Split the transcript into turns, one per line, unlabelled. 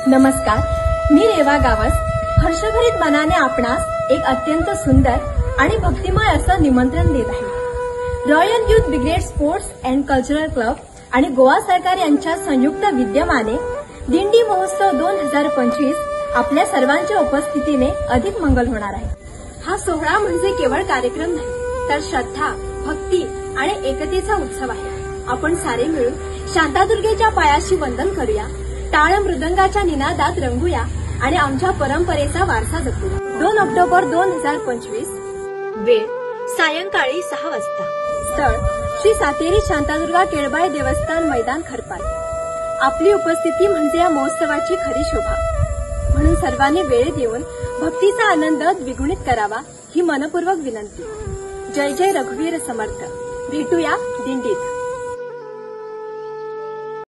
नमस्कार, मी रेवा गावस हर्षभरीत मनाने आपणास एक अत्यंत सुंदर आणि भक्तिमय असं निमंत्रण देत आहे। Royal youth brigade sports and cultural club आणि गोवा सरकार यांच्या संयुक्त विद्यमाने दिंडी महोत्सव 2025 आपल्या सर्वांच्या उपस्थितीने अधिक मंगल होणार आहे। हा सोहळा म्हणजे केवळ कार्यक्रम नाही, तर श्रद्धा, भक्ती आणि एकतेचा उत्सव आहे। आपण सारे मिळून शांतादुर्गेच्या पायाशी वंदन करूया, टाळ मृदंगाच्या निनादात रंगूया आणि आमच्या परंपरेचा वारसा जपूया। 2 ऑक्टोबर 2025, वेळ सायंकाळी 6 वाजता, स्थळ श्री सातेरी शांतादुर्गा केळबाई देवस्थान मैदान खरपाल। आपली उपस्थिती म्हणजे या महोत्सवाची खरी शोभा, म्हणून सर्वांनी वेळ देऊन भक्तीचा आनंद द्विगुणित करावा ही मनपूर्वक विनंती। जय जय रघुवीर समर्थ। भेटूया दिंडीत।